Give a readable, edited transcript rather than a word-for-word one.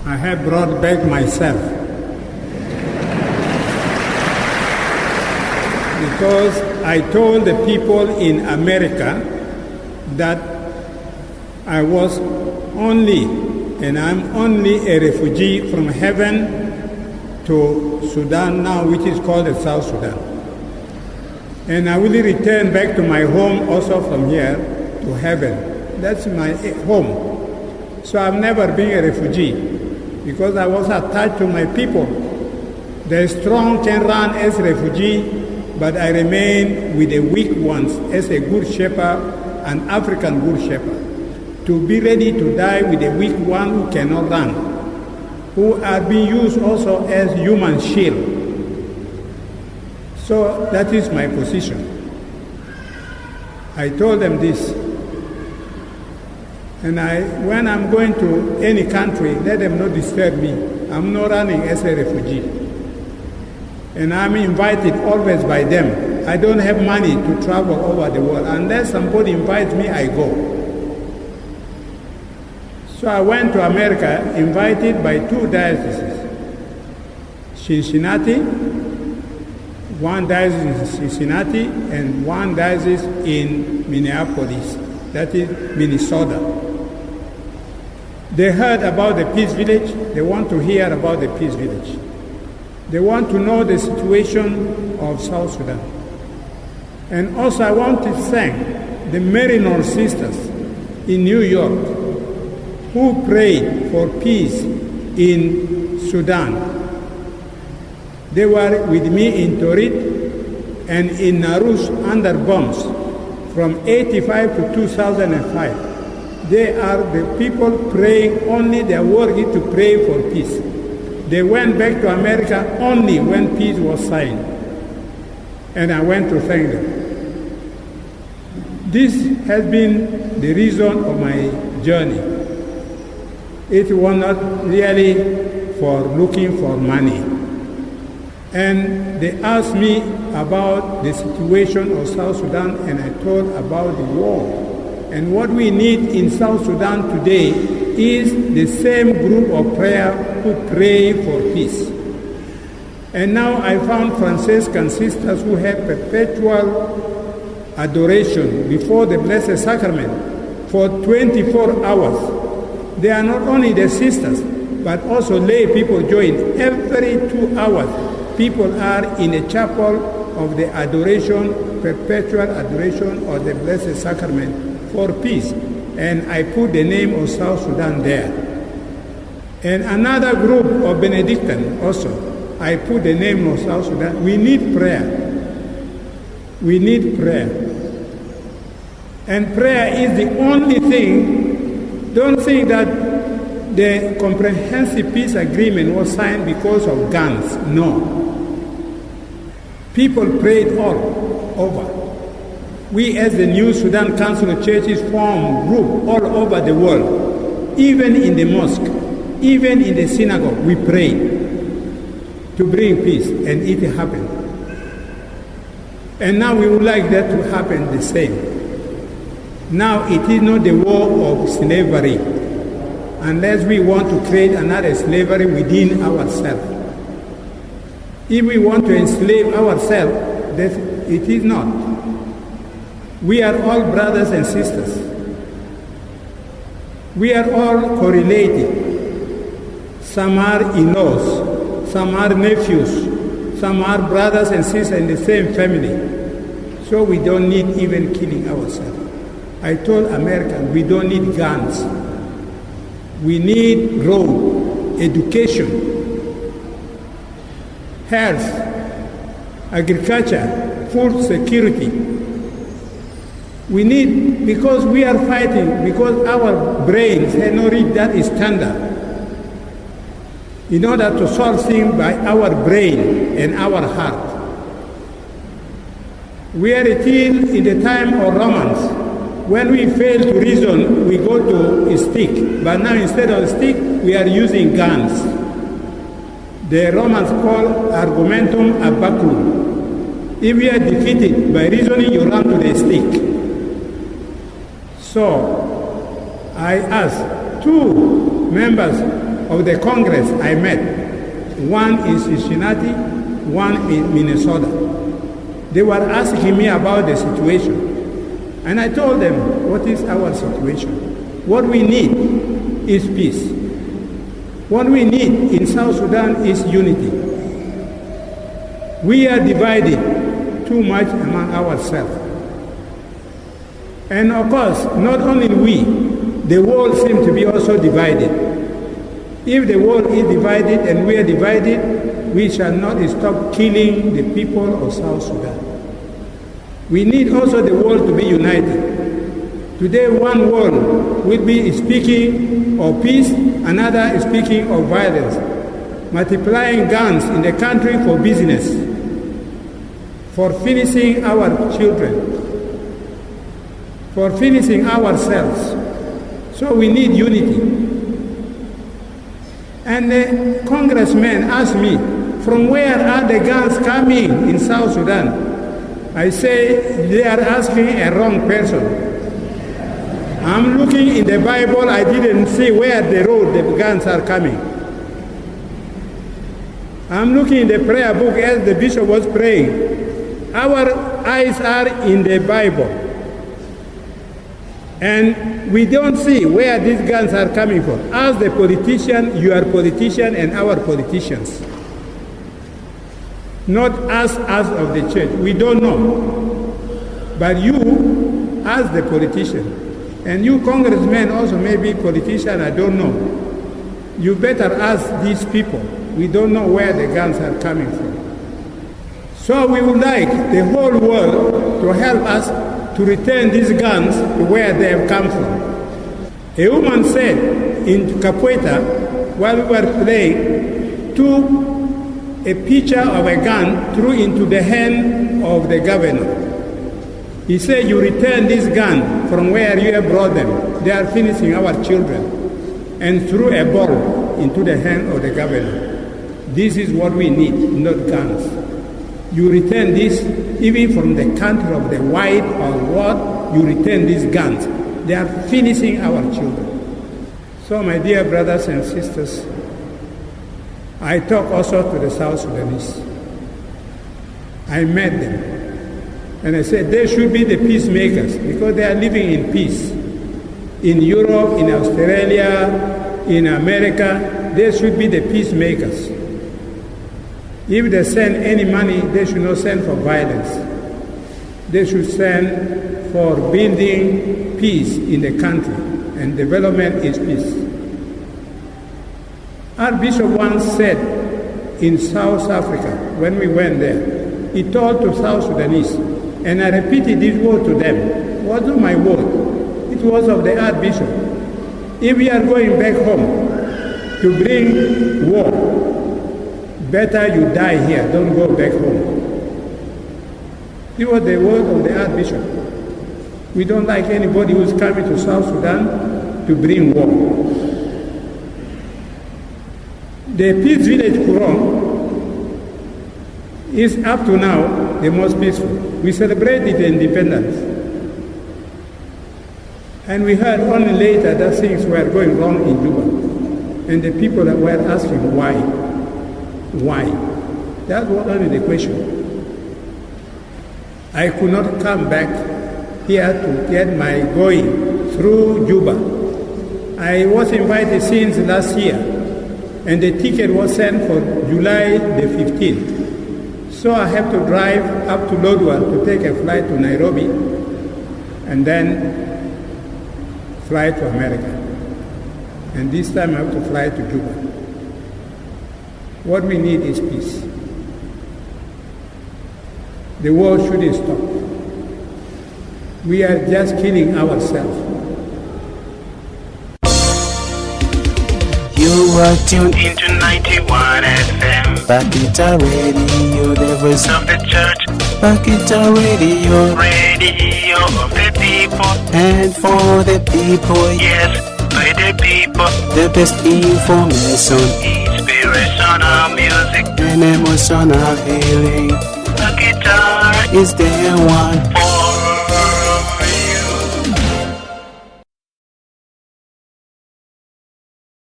I have brought back myself. Because I told the people in America that I was only, and I'm only a refugee from heaven to Sudan now, which is called the South Sudan. And I will return back to my home also from here to heaven. That's my home. So I've never been a refugee because I was attached to my people. The strong can run as refugee, but I remain with the weak ones as a good shepherd, an African good shepherd, to be ready to die with the weak one who cannot run, who are being used also as human shield. So that is my position. I told them this. And when I'm going to any country, let them not disturb me. I'm not running as a refugee. And I'm invited always by them. I don't have money to travel over the world. Unless somebody invites me, I go. So I went to America, invited by two dioceses. Cincinnati, one diocese in Cincinnati, and one diocese in Minneapolis, that is Minnesota. They heard about the Peace Village. They want to hear about the Peace Village. They want to know the situation of South Sudan. And also I want to thank the Mariner sisters in New York who prayed for peace in Sudan. They were with me in Torit and in Narush under bombs from 85 to 2005. They are the people praying, only they are working to pray for peace. They went back to America only when peace was signed. And I went to thank them. This has been the reason of my journey. It was not really for looking for money. And they asked me about the situation of South Sudan, and I told about the war. And what we need in South Sudan today is the same group of prayer who pray for peace. And now I found Franciscan sisters who have perpetual adoration before the Blessed Sacrament for 24 hours. They are not only the sisters, but also lay people join. Every 2 hours, people are in a chapel of the adoration, perpetual adoration of the Blessed Sacrament for peace. And I put the name of South Sudan there. And another group of Benedictine also, I put the name of South Sudan. We need prayer. We need prayer. And prayer is the only thing. Don't think that the comprehensive peace agreement was signed because of guns. No. People prayed all over. We as the New Sudan Council of Churches form group all over the world. Even in the mosque, even in the synagogue, we prayed to bring peace, and it happened. And now we would like that to happen the same. Now it is not the war of slavery, unless we want to create another slavery within ourselves. If we want to enslave ourselves, that it is not. We are all brothers and sisters. We are all correlated. Some are in-laws, some are nephews, some are brothers and sisters in the same family. So we don't need even killing ourselves. I told Americans we don't need guns. We need road, education, health, agriculture, food security. We need, because we are fighting, because our brains have not reached that standard. In order to solve things by our brain and our heart. We are still in the time of Romans. When we fail to reason, we go to a stick. But now instead of a stick, we are using guns. The Romans call argumentum ad bacrum. If we are defeated by reasoning, you run to the stick. So, I asked two members of the Congress I met. One in Cincinnati, one in Minnesota. They were asking me about the situation. And I told them, what is our situation? What we need is peace. What we need in South Sudan is unity. We are divided too much among ourselves. And of course, not only we, the world seems to be also divided. If the world is divided and we are divided, we shall not stop killing the people of South Sudan. We need also the world to be united. Today, one world will be speaking of peace, another is speaking of violence, multiplying guns in the country for business, for finishing our children, for finishing ourselves. So we need unity. And the congressman asked me, from where are the guns coming in South Sudan? I say, they are asking a wrong person. I'm looking in the Bible, I didn't see where the guns are coming. I'm looking in the prayer book as the bishop was praying. Our eyes are in the Bible. And we don't see where these guns are coming from. As the politician, you are politician and our politicians. Not us as of the church. We don't know. But you, as the politician, and you congressmen also may be politician, I don't know. You better ask these people. We don't know where the guns are coming from. So we would like the whole world to help us to return these guns to where they have come from. A woman said in Capoeira, while we were playing, took a picture of a gun, threw into the hand of the governor. He said, you return this gun from where you have brought them. They are finishing our children. And threw a ball into the hand of the governor. This is what we need, not guns. You return this, even from the country of the white or what, you return these guns. They are finishing our children. So my dear brothers and sisters, I talk also to the South Sudanese. I met them. And I said they should be the peacemakers because they are living in peace. In Europe, in Australia, in America, they should be the peacemakers. If they send any money, they should not send for violence. They should send for building peace in the country, and development is peace. Our bishop once said in South Africa, when we went there, he told to South Sudanese, and I repeated this word to them. It wasn't my word. It was of the Archbishop. If we are going back home to bring war, better you die here, don't go back home. It was the word of the Archbishop. We don't like anybody who is coming to South Sudan to bring war. The Peace Village Kurong is up to now the most peaceful. We celebrated the independence. And we heard only later that things were going wrong in Juba. And the people that were asking why. Why? That was only the question. I could not come back here to get my going through Juba. I was invited since last year. And the ticket was sent for July the 15th. So I have to drive up to Lodwar to take a flight to Nairobi and then fly to America. And this time I have to fly to Juba. What we need is peace. The war shouldn't stop. We are just killing ourselves. You are tuned into 91 FM. Pakita Radio, the voice of the church. Pakita Radio, radio of the people and for the people. Yes, by the people. The best information, inspirational music, and emotional healing. Pakita is the one for